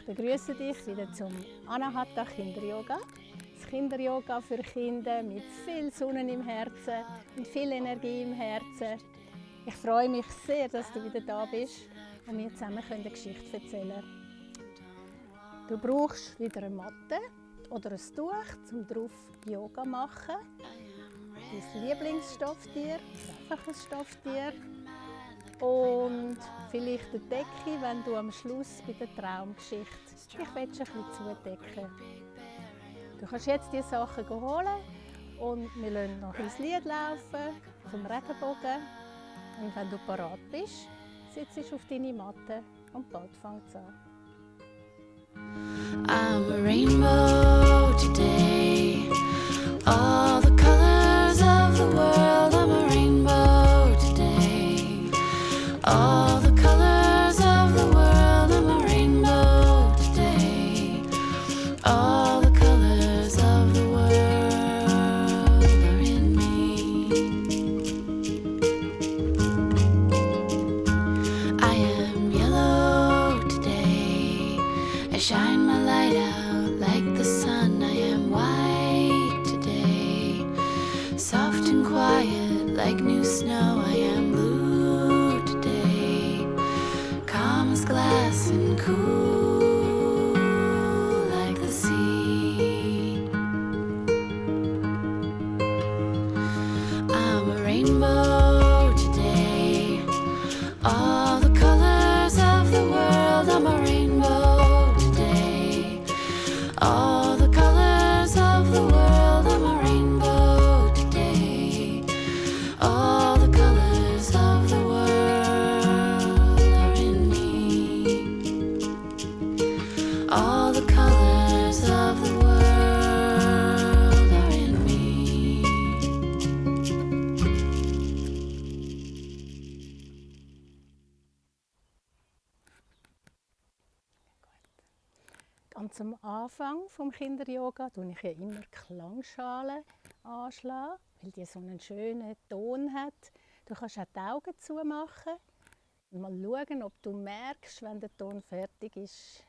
Ich begrüße dich wieder zum Anahata Kinder-Yoga. Das Kinder-Yoga für Kinder mit viel Sonne im Herzen und viel Energie im Herzen. Ich freue mich sehr, dass du wieder da bist und wir zusammen eine Geschichte erzählen können. Du brauchst wieder eine Matte oder ein Tuch, um drauf Yoga zu machen. Dein Lieblingsstofftier, einfach ein Stofftier. Und vielleicht eine Decke, wenn du am Schluss bei der Traumgeschichte dich ein bisschen zudecken. Du kannst jetzt diese Sachen holen und wir lassen noch ein Lied laufen vom Regenbogen. Und wenn du parat bist, sitzt du auf deine Matte und bald fängt es an. I'm a rainbow today. All the colors of the world. I'm a rainbow today. All the colors of the world. I'm a rainbow today. All the colors of the world are in me. I am yellow today. I shine my light out like the sun. I am white today. Soft and quiet like new snow. I am blue today. Calm as glass and cool like the sea. I'm a rainbow today. All the colors of the world. I'm a rainbow today. All the colors of the world. I'm a rainbow today. All the colors of the world are in me. All the colors of the world are in me. Ganz am Anfang vom Kinder-Yoga schlage ich ja immer Klangschalen anschlagen, weil die so einen schönen Ton hat. Du kannst auch die Augen zumachen und mal schauen, ob du merkst, wenn der Ton fertig ist.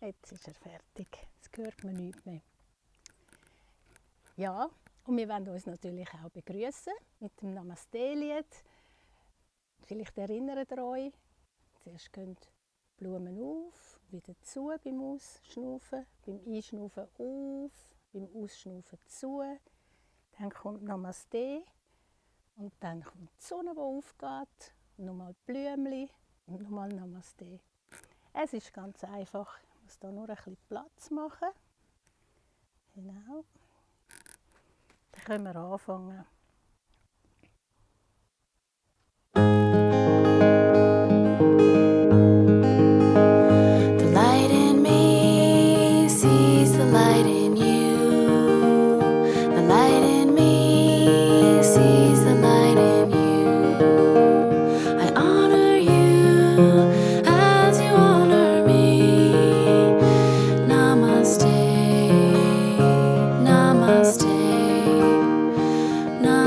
Jetzt ist er fertig. Jetzt hört man nichts mehr. Ja, und wir wollen uns natürlich auch begrüßen mit dem Namaste-Lied. Vielleicht erinnert ihr euch, zuerst gehen die Blumen auf, wieder zu beim Ausschnaufen, beim Einschnaufen auf, beim Ausschnaufen zu. Dann kommt Namaste und dann kommt die Sonne, die aufgeht, nochmal die Blümchen und nochmal Namaste. Es ist ganz einfach. Ich muss hier nur ein bisschen Platz machen. Genau. Dann können wir anfangen. The light in me sees the light in you. The light in me sees the light in you. I honor you as you honor me. Namaste, namaste, namaste.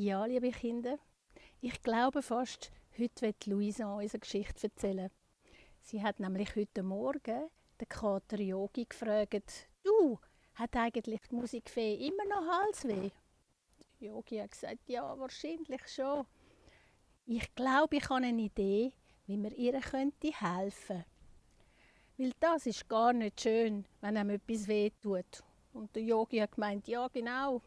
Ja, liebe Kinder, ich glaube fast, heute wird Luisa uns eine Geschichte erzählen. Sie hat nämlich heute Morgen den Kater Yogi gefragt, «Du, hat eigentlich die Musikfee immer noch Halsweh?» Yogi hat gesagt, «Ja, wahrscheinlich schon. Ich glaube, ich habe eine Idee, wie mir ihr helfen könnte. Weil das ist gar nicht schön, wenn einem etwas wehtut.» Und der Yogi hat gemeint, «Ja, genau.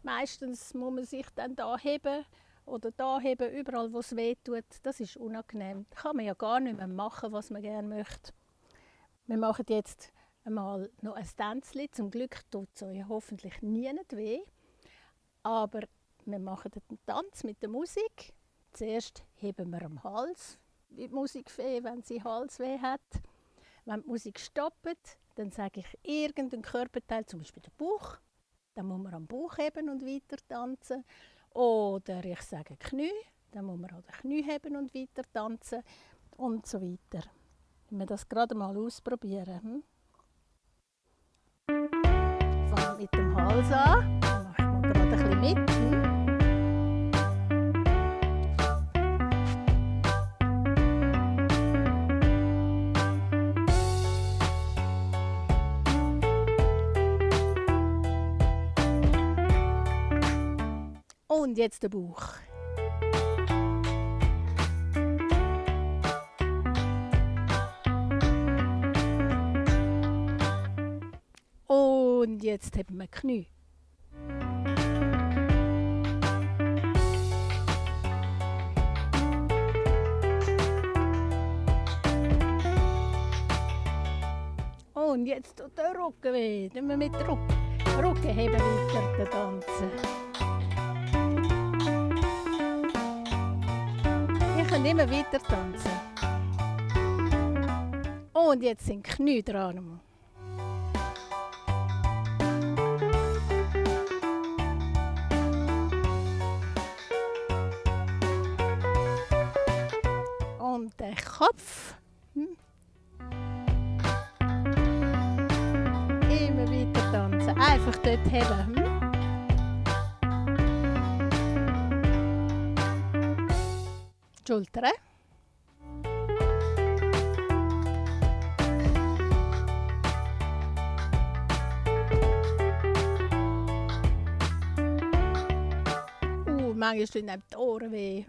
Meistens muss man sich dann da heben oder da heben, überall wo es weh tut. Das ist unangenehm. Da kann man ja gar nicht mehr machen, was man gerne möchte. Wir machen jetzt einmal noch ein Tänzchen. Zum Glück tut es euch hoffentlich nie weh. Aber wir machen einen Tanz mit der Musik. Zuerst heben wir am Hals, wie die Musikfee, wenn sie Halsweh hat. Wenn die Musik stoppt, dann sage ich irgendeinen Körperteil, zum Beispiel den Bauch. Dann muss man am Bauch heben und weiter tanzen. Oder ich sage Knie, dann muss man an den Knie heben und weiter tanzen. Und so weiter. Wenn wir das gerade mal ausprobieren. Fangen mit dem Hals an. Dann machen wir gerade ein bisschen mit. Und jetzt der Bauch. Und jetzt heben wir die Knie. Und jetzt tut der Rücken weh. Dann wir mit dem Rücken heben weiter den Tanzen. Wir können immer weiter tanzen. Und jetzt sind die Knie dran. Und der Kopf. Immer weiter tanzen. Einfach dort heben. Die Schultern. Manchmal tun einem die Ohren weh.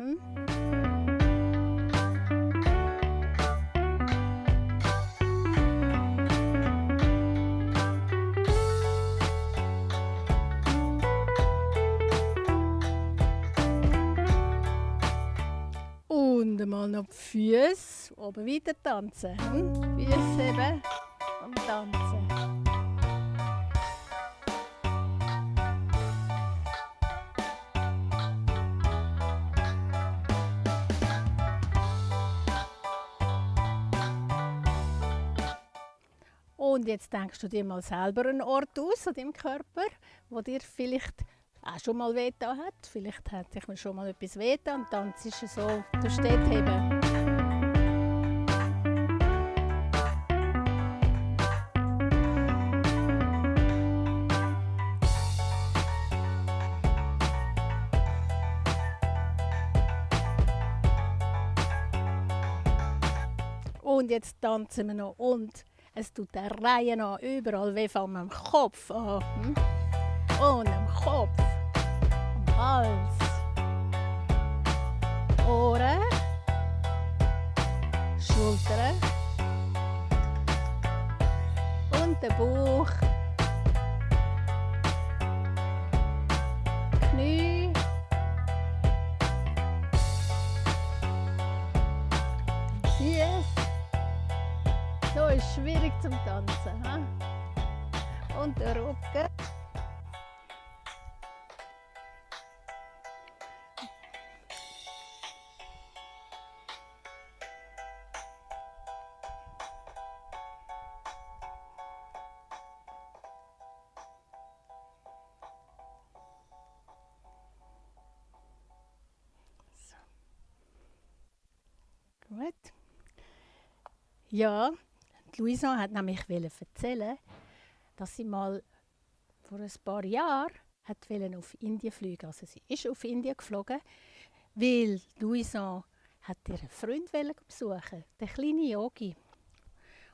Und einmal noch die Füße. Oben weiter tanzen. Füße heben und tanzen. Und jetzt denkst du dir mal selber einen Ort aus an deinem Körper, wo dir vielleicht auch schon mal wehgetan hat. Vielleicht hat sich mir schon mal etwas wehgetan und dann ist es so, du stehst heben. Und jetzt tanzen wir noch und es tut der Reihe nach überall weh, fangen wir am Kopf an. Und am Kopf, am Hals, Ohren, Schultern und der Bauch, Knie, Füße. So ist schwierig zum Tanzen. He? Und der Rücken. So. Gut. Ja. Luisa hat nämlich erzählen, dass sie mal vor ein paar Jahren wollte auf Indien fliegen. Also sie ist auf Indien geflogen, weil Louison hat ihren Freund besuchen, den kleinen Yogi.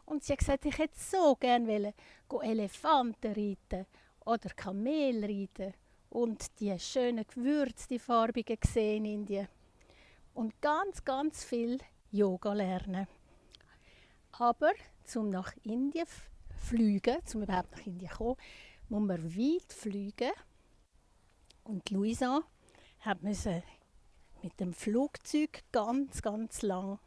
Und sie hat gesagt, ich hätte so gerne Elefanten reiten oder Kamel reiten und die schönen Gewürze, die farbigen sehen in Indien. Und ganz, ganz viel Yoga lernen. Aber um nach Indien zu fliegen, um überhaupt nach Indien zu kommen, muss man weit fliegen. Und Louison musste mit dem Flugzeug ganz, ganz lang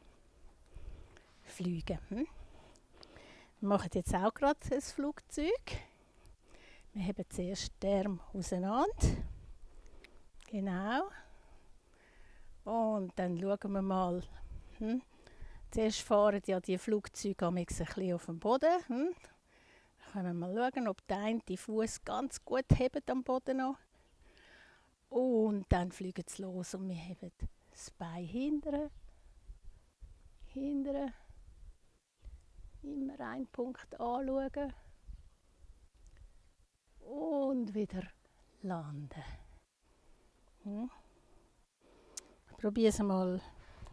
fliegen. Wir machen jetzt auch gerade ein Flugzeug. Wir haben zuerst die Arme auseinander. Genau. Und dann schauen wir mal. Zuerst fahren ja die Flugzeuge ein bisschen auf dem Boden. Dann können wir mal schauen, ob der eine Fuß ganz gut hebt am Boden noch. Und dann fliegen sie los und wir haben das Bein hinten. Immer einen Punkt anschauen. Und wieder landen. Ich probiere es mal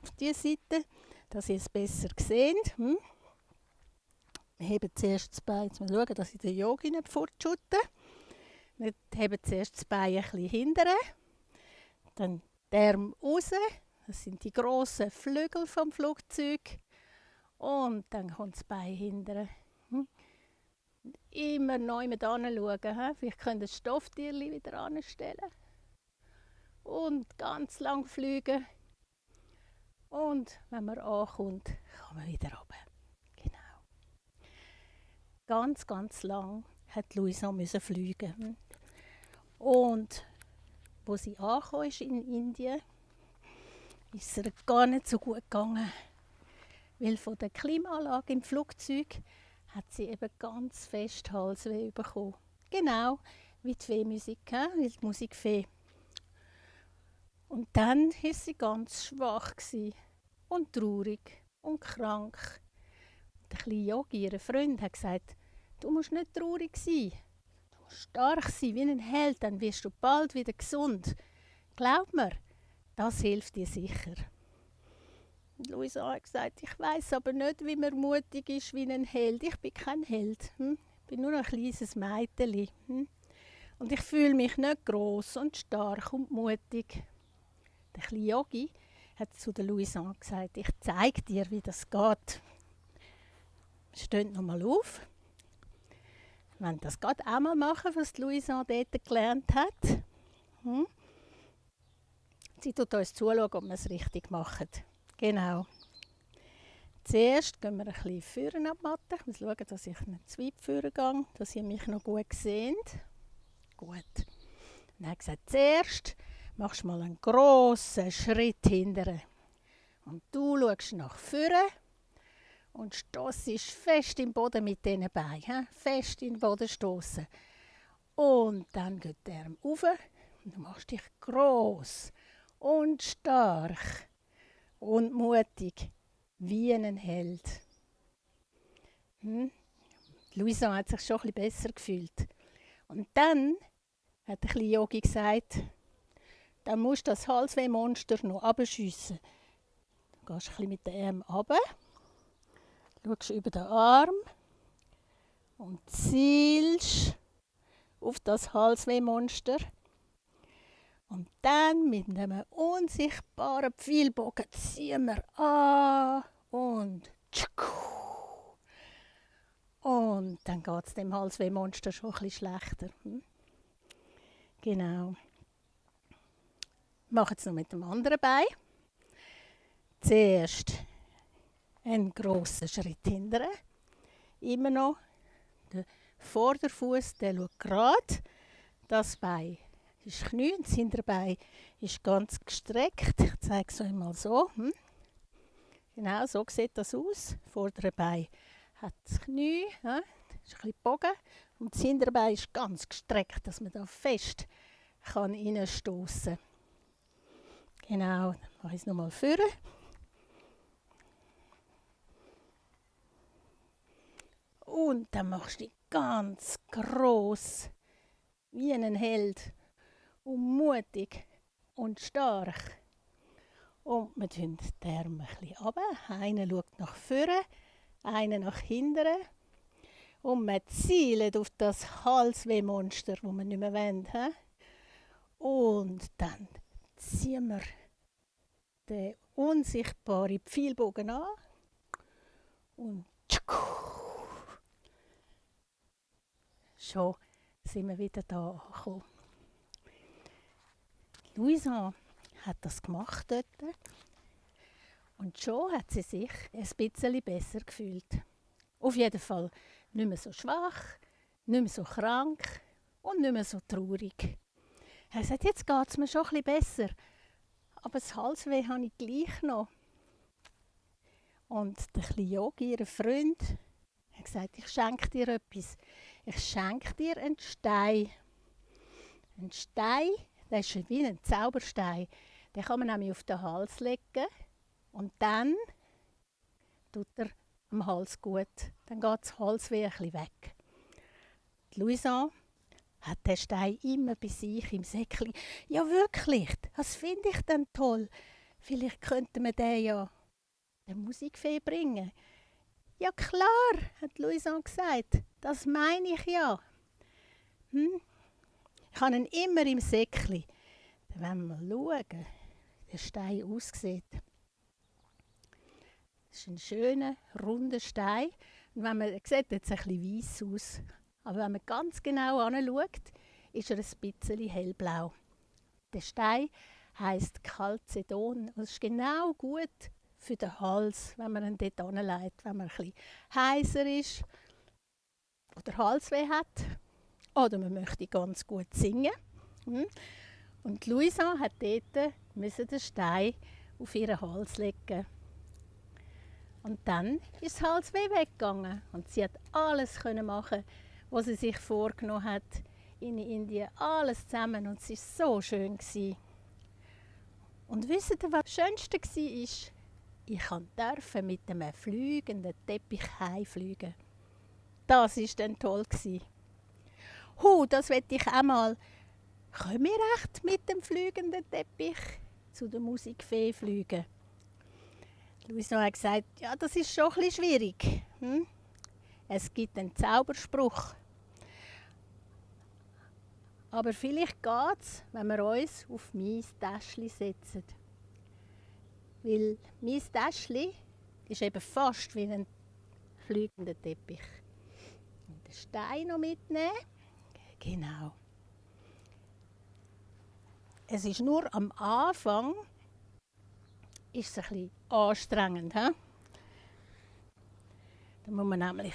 auf diese Seite, dass ihr es besser seht. Wir heben zuerst das Bein, jetzt mal schauen, dass ich den Yogi nicht fortschütte. Wir heben zuerst das Bein ein bisschen hinten, dann die Arme raus, das sind die grossen Flügel vom Flugzeug. Und dann kommt das Bein hinten. Immer neu mit anschauen. Vielleicht könnt ihr das Stofftierchen wieder anstellen. Und ganz lang fliegen. Und wenn man ankommt, kann man wieder runter. Genau. Ganz, ganz lang hat Louison fliegen. Und wo sie angekommen ist in Indien, ist es ihr gar nicht so gut gegangen. Weil von der Klimaanlage im Flugzeug hat sie eben ganz fest Halsweh bekommen. Genau wie die Feenmusik, wie die Musikfee. Und dann war sie ganz schwach und traurig und krank. Der kleine Yogi, ihr Freund, hat gesagt, du musst nicht traurig sein. Du musst stark sein wie ein Held, dann wirst du bald wieder gesund. Glaub mir, das hilft dir sicher. Louison hat gesagt, ich weiss aber nicht, wie man mutig ist wie ein Held. Ich bin kein Held. Ich bin nur ein kleines Mädchen. Und ich fühle mich nicht gross und stark und mutig. Der kleine Yogi hat zu der Louison gesagt, ich zeige dir, wie das geht. Steht noch mal auf. Wir wollen das gerade einmal machen, was die Louison dort gelernt hat. Sie tut uns zuschauen, ob wir es richtig machen. Genau. Zuerst gehen wir ein bisschen vorne ab die Matte. Ich muss schauen, dass ich nicht zu weit vorne gehe, dass ihr mich noch gut seht. Gut. Dann hat gesagt, zuerst machst du mal einen grossen Schritt hinterher. Und du schaust nach vorne und stossest fest im Boden mit diesen Beinen. Fest in den Boden stossen. Und dann geht der Arm rauf und du machst dich gross und stark und mutig wie ein Held. Louison hat sich schon ein bisschen besser gefühlt. Und dann hat der kleine Yogi gesagt, dann musst du das Halsweh-Monster noch runterschiessen. Du gehst ein bisschen mit den Armen runter, schaust über den Arm und zielst auf das Halsweh-Monster. Und dann mit einem unsichtbaren Pfeilbogen ziehen wir an und und dann geht es dem Halsweh-Monster schon ein bisschen schlechter. Genau. Wir machen es noch mit dem anderen Bein. Zuerst einen grossen Schritt hinterher. Immer noch der Vorderfuß, der schaut gerade. Das Bein ist Knie, das Hinterbein ist ganz gestreckt. Ich zeige es euch mal so. Genau, so sieht das aus. Das vordere Bein hat das Knie, ist ein bisschen gebogen. Und das Hinterbein ist ganz gestreckt, dass man da fest reinstoßen kann. Genau, dann mache ich es nochmal vorne. Und dann machst du dich ganz gross, wie ein Held. und mutig und stark. Und wir tun die Arme ein bisschen runter. Einer schaut nach vorne, einer nach hinten. Und wir zielen auf das Halswehmonster, das wir nicht mehr wollen. He? Und dann ziehen wir den unsichtbaren Pfeilbogen an. Und schon sind wir wieder da angekommen. Louisa hat das gemacht dort. Und schon hat sie sich ein bisschen besser gefühlt. Auf jeden Fall nicht mehr so schwach, nicht mehr so krank und nicht mehr so traurig. Er sagt, jetzt geht es mir schon ein bisschen besser. Aber das Halsweh habe ich gleich noch. Und der kleine Yogi, ihr Freund, hat gesagt, ich schenke dir etwas. Ich schenke dir einen Stein. Ein Stein, das ist wie ein Zauberstein. Den kann man nämlich auf den Hals legen und dann tut er am Hals gut. Dann geht das Halsweh ein bisschen weg. Die Louisa hat den Stein immer bei sich im Säckchen. Ja wirklich, das finde ich dann toll. Vielleicht könnte man den ja der Musikfee bringen. Ja klar, hat Louisa gesagt. Das meine ich ja. Ich habe ihn immer im Säckchen. Dann wollen wir mal schauen, wie der Stein aussieht. Das ist ein schöner, runder Stein. Und wenn man, er sieht jetzt ein bisschen weiss aus. Aber wenn man ganz genau anschaut, ist er ein bisschen hellblau. Der Stein heisst Chalcedon. Das ist genau gut für den Hals, wenn man ihn dort anlegt, wenn man ein bisschen heiser ist oder Halsweh hat. Oder man möchte ganz gut singen. Und Louisa hat dort den Stein auf ihren Hals legen. Und dann ist das Halsweh weggegangen. Und sie hat alles machen, was sie sich vorgenommen hat in Indien. Alles zusammen. Und es war so schön. Und wisst ihr, was das Schönste war? Ich durfte mit einem fliegenden Teppich heimfliegen. Das war dann toll. Das wollte ich auch mal. Können wir echt mit dem fliegenden Teppich zu der Musikfee fliegen? Louisa hat gesagt, ja, das ist schon ein bisschen schwierig. Es gibt einen Zauberspruch. Aber vielleicht geht es, wenn wir uns auf mein Täschchen setzen. Weil mein Täschchen ist eben fast wie ein fliegender Teppich. Und den Stein noch mitnehmen. Genau. Es ist nur am Anfang ist es ein bisschen anstrengend. He? Da muss man nämlich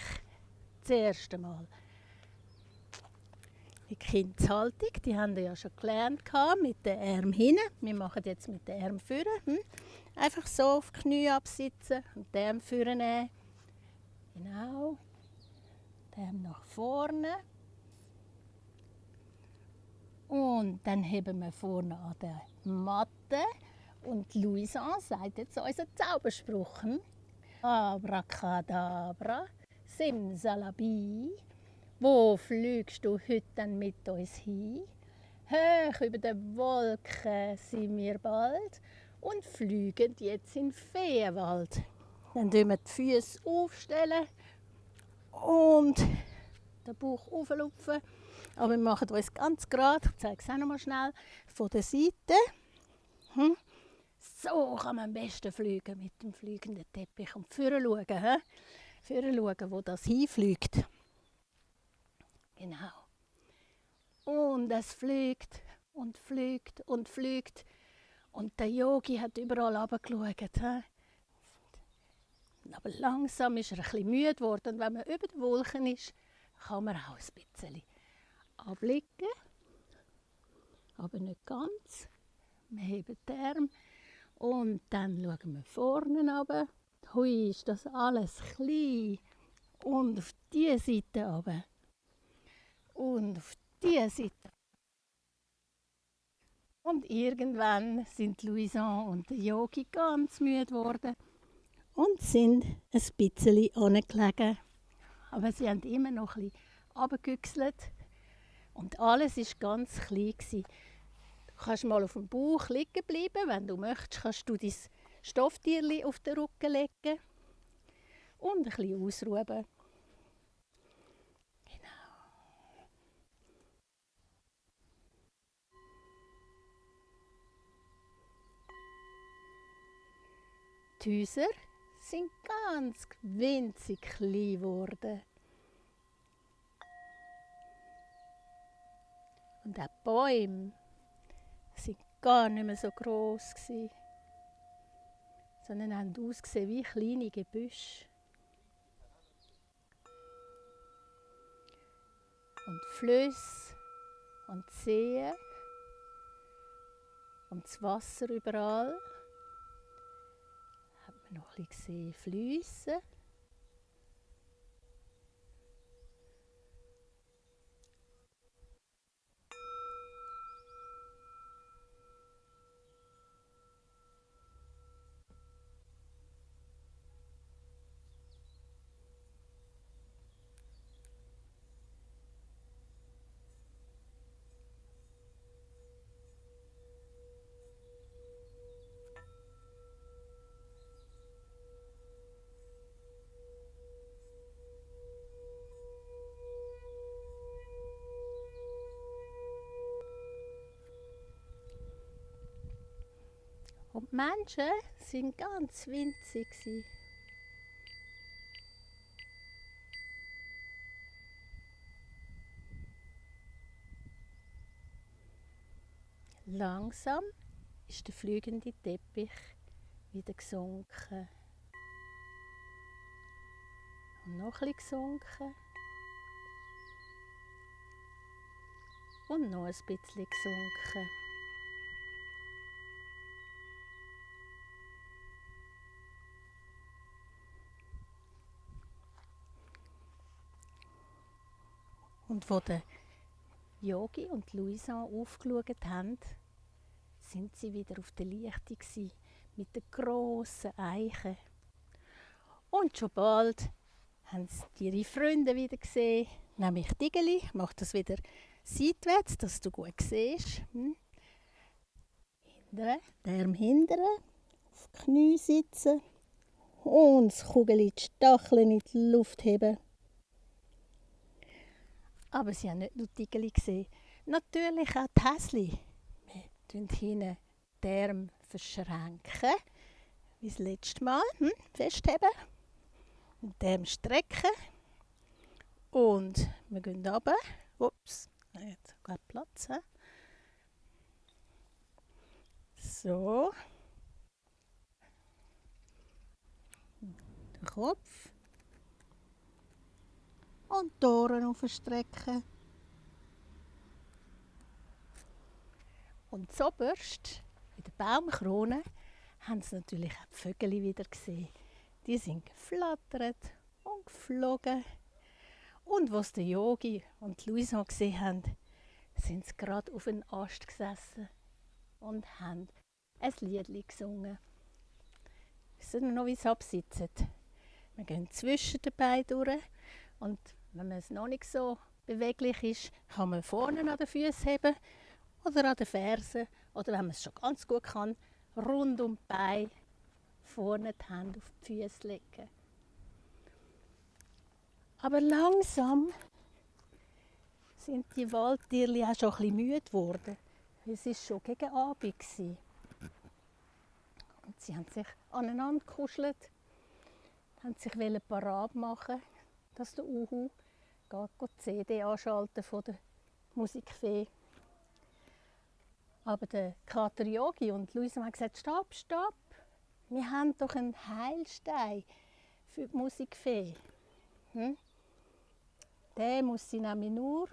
das erste Mal die Kindshaltung, die haben wir ja schon gelernt mit den Armen hinten. Wir machen jetzt mit den Armen vorne. Einfach so auf die Knie absitzen und die Arme vorne nehmen. Genau. Die Arme nach vorne. Und dann heben wir vorne an der Matte. Und Louisa sagt jetzt unseren Zauberspruch. Abracadabra, Simsalabi. Wo fliegst du heute denn mit uns hin? Hoch über den Wolken sind wir bald und fliegen jetzt in den Feenwald. Dann tun wir die Füße aufstellen und den Bauch auflupfen. Aber wir machen uns ganz gerade, ich zeige es auch noch mal schnell, von der Seite. So kann man am besten fliegen mit dem fliegenden Teppich. Und vorne schauen, vorne schauen, wo das hinfliegt. Genau. Und es fliegt und fliegt und fliegt. Und der Yogi hat überall runtergeschaut. Aber langsam ist er ein bisschen müde geworden. Und wenn man über den Wolken ist, kann man auch ein bisschen abblicken. Aber nicht ganz. Wir heben die Arme. Und dann schauen wir vorne runter. Hui, ist das alles klein. Und auf diese Seite runter. Und auf diese Seite. Und irgendwann sind Louisa und der Yogi ganz müde geworden und sind ein bisschen runtergelegen. Aber sie haben immer noch ein bisschen runtergegüchselt. Und alles war ganz klein. Du kannst mal auf dem Bauch liegen bleiben. Wenn du möchtest, kannst du dein Stofftierchen auf den Rücken legen und ein bisschen ausruhen. Die Häuser sind ganz winzig klein geworden. Und auch die Bäume waren gar nicht mehr so gross gewesen, sondern haben ausgesehen wie kleine Gebüsche. Und die Flüsse und die Seen und das Wasser überall hat man noch ein bisschen fliessen. Und die Menschen waren ganz winzig. Langsam ist der fliegende Teppich wieder gesunken. Und noch ein bisschen gesunken. Und noch ein bisschen gesunken. Und als der Yogi und Luisa aufgeschaut haben, sind sie wieder auf der Lichtung mit den grossen Eichen. Und schon bald haben sie ihre Freunde wieder gesehen, nämlich Tigeli. Ich mache das wieder seitwärts, dass du gut siehst. Hindern, der Arm hindern, auf die Knie sitzen und das Kugeli, die Stacheln in die Luft heben. Aber sie haben nicht nur Tigeli gesehen, natürlich auch die Häsli. Wir hinten die Arme verschränken, wie das letzte Mal. Festheben und die Arme strecken. Und wir gehen runter. Ups, jetzt hat Platz. So. Den Kopf. Und die Ohren aufstrecken. Und zuoberst, in der Baumkrone, haben sie natürlich auch die Vögel wieder gesehen. Die sind geflattert und geflogen. Und als der Yogi und Luisa gesehen haben, sind sie gerade auf einen Ast gesessen und haben ein Liedli gesungen. Wisst ihr noch, wie sie absitzen? Wir gehen zwischen den Beinen durch und wenn es noch nicht so beweglich ist, kann man vorne an den Füßen heben oder an den Fersen oder wenn man es schon ganz gut kann, rund um die Beine vorne die Hände auf die Füße legen. Aber langsam sind die Waldtierchen auch schon ein bisschen müde geworden. Es war schon gegen Abend. Und sie haben sich aneinander gekuschelt, haben sich parat machen, dass der Uhu die CD anschalten von der Musikfee. Aber der Kater Yogi und Luisa haben gesagt, stopp, stopp, wir haben doch einen Heilstein für die Musikfee. Den muss sie nämlich nur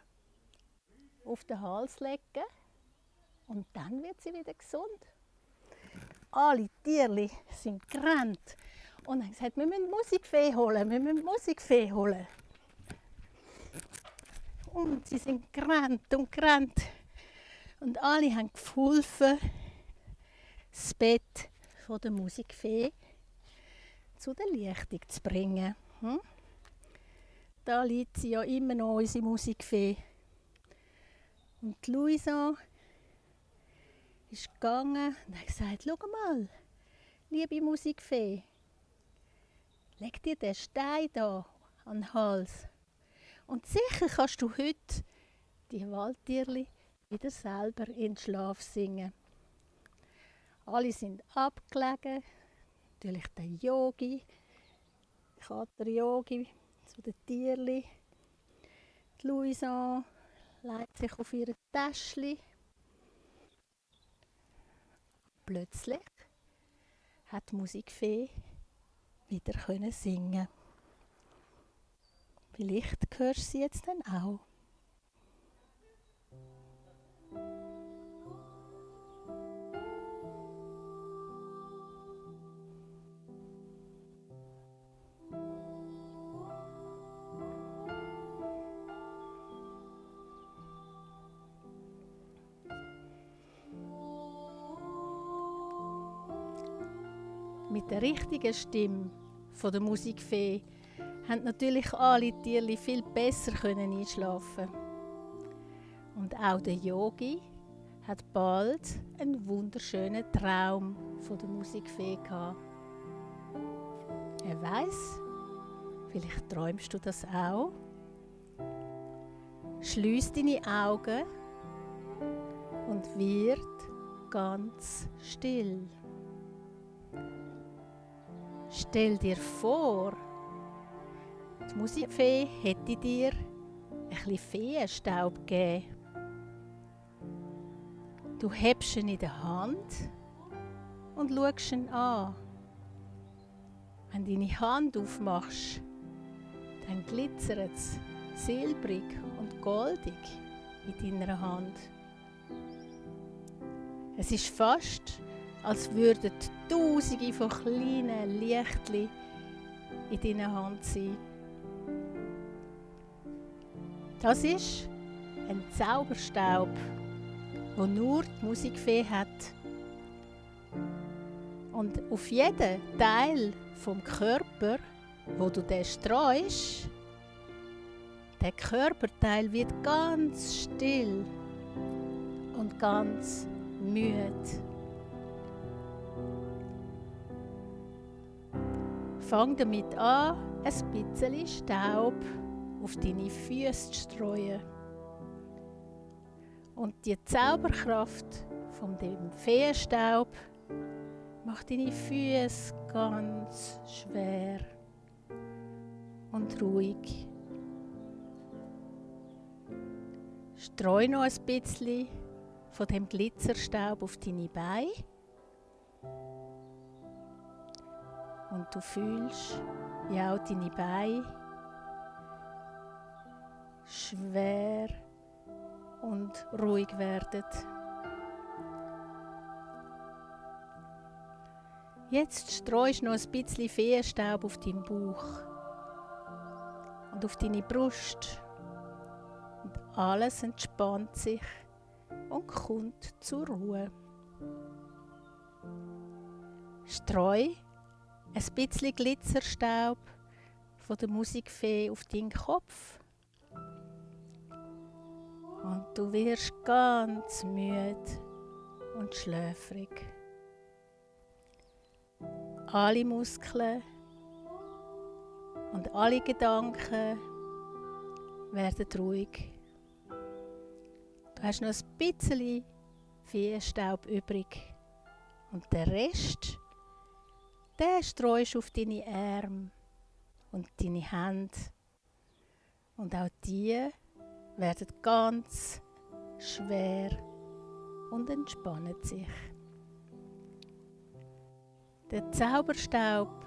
auf den Hals legen und dann wird sie wieder gesund. Alle Tierchen sind gerannt und haben gesagt, wir müssen die Musikfee holen, wir müssen die Musikfee holen. Und sie sind gerannt und gerannt. Und alle haben geholfen, das Bett von der Musikfee zu der Lichtung zu bringen. Da liegt sie ja immer noch, unsere Musikfee. Und Luisa ist gegangen und hat gesagt, schau mal, liebe Musikfee, leg dir den Stein da an den Hals. Und sicher kannst du heute die Waldtierli wieder selber in den Schlaf singen. Alle sind abgelegen, natürlich der Yogi, der Kater Yogi zu den Tierli. Die Louisanne legt sich auf ihr Täschchen. Plötzlich hat die Musikfee wieder singen. Vielleicht hörst du sie jetzt dann auch. Mit der richtigen Stimme von der Musikfee haben natürlich alle Tierli viel besser einschlafen. Und auch der Yogi hat bald einen wunderschönen Traum von der Musikfee gehabt. Er weiss, vielleicht träumst du das auch. Schliess deine Augen und wird ganz still. Stell dir vor, die Musikfee hätte dir ein bisschen Feenstaub gegeben. Du hebst ihn in der Hand und schaust ihn an. Wenn du deine Hand aufmachst, dann glitzert es silbrig und goldig in deiner Hand. Es ist fast, als würden Tausende von kleinen Lichtchen in deiner Hand sein. Das ist ein Zauberstaub, den nur die Musikfee hat. Und auf jeden Teil vom Körper, wo du den streust, der Körperteil wird ganz still und ganz müde. Fang damit an, ein bisschen Staub auf deine Füße zu streuen. Und die Zauberkraft von dem Feenstaub macht deine Füße ganz schwer und ruhig. Streu noch ein bisschen von dem Glitzerstaub auf deine Beine. Und du fühlst, wie auch deine Beine schwer und ruhig werden. Jetzt streust du noch ein bisschen Feenstaub auf deinen Bauch und auf deine Brust. Und alles entspannt sich und kommt zur Ruhe. Streu ein bisschen Glitzerstaub von der Musikfee auf deinen Kopf. Und du wirst ganz müde und schläfrig. Alle Muskeln und alle Gedanken werden ruhig. Du hast noch ein bisschen Feenstaub übrig. Und der Rest, den streust du auf deine Arme und deine Hände. Und auch die werden ganz schwer und entspannen sich. Der Zauberstaub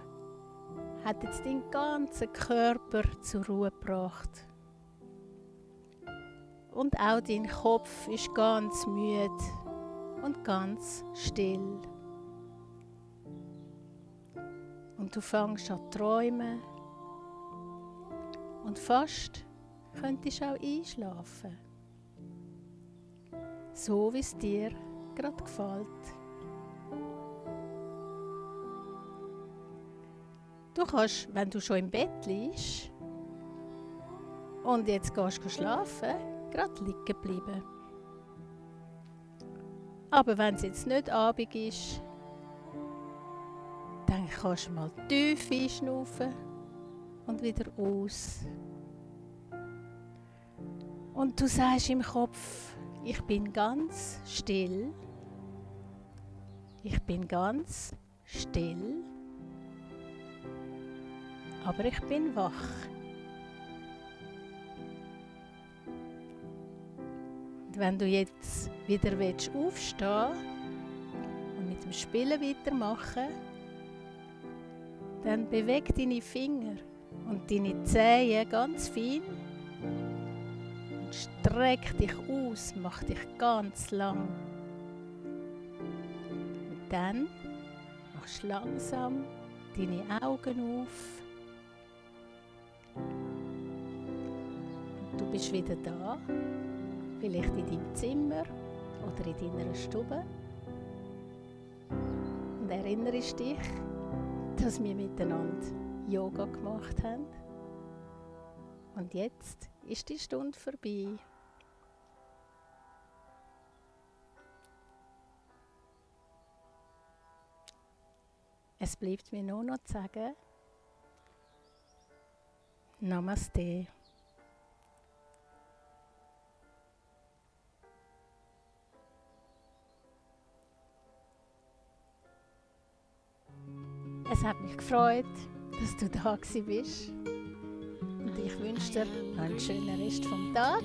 hat jetzt deinen ganzen Körper zur Ruhe gebracht. Und auch dein Kopf ist ganz müde und ganz still. Und du fängst an zu träumen. Und fast könntest auch einschlafen. So wie es dir gerade gefällt. Du kannst, wenn du schon im Bett liegst und jetzt gehst du schlafen, gerade liegen bleiben. Aber wenn es jetzt nicht Abend ist, dann kannst du mal tief einschnaufen und wieder aus. Und du sagst im Kopf, ich bin ganz still. Ich bin ganz still. Aber ich bin wach. Und wenn du jetzt wieder aufstehen und mit dem Spielen weitermachen, dann beweg deine Finger und deine Zehen ganz fein und streck dich aus, mach dich ganz lang. Und dann machst du langsam deine Augen auf. Und du bist wieder da, vielleicht in deinem Zimmer oder in deiner Stube. Und erinnerst dich, dass wir miteinander Yoga gemacht haben. Und jetzt ist die Stunde vorbei. Es bleibt mir nur noch zu sagen, Namaste. Es hat mich gefreut, dass du da bist. Und ich wünsche dir noch einen schönen Rest vom Tag.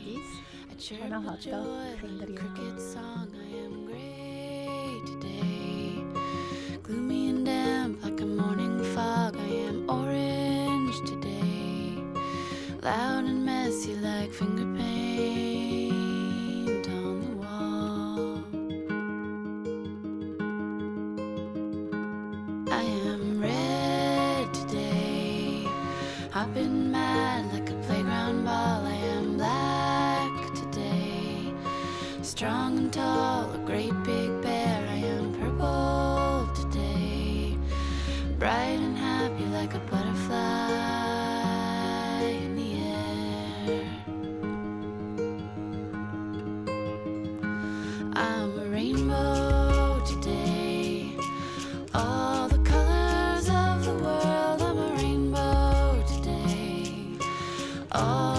Dies Anahata Kinderyoga. Gloomy and damp like a morning fog. I am orange today. Loud and messy like finger paint on the wall. I am red today. Hopping mad like a playground ball. I am black today. Strong and tall, a great big bear. I am purple today. Bright and happy like a butterfly in the air. I'm a rainbow today. All the colors of the world. I'm a rainbow today. All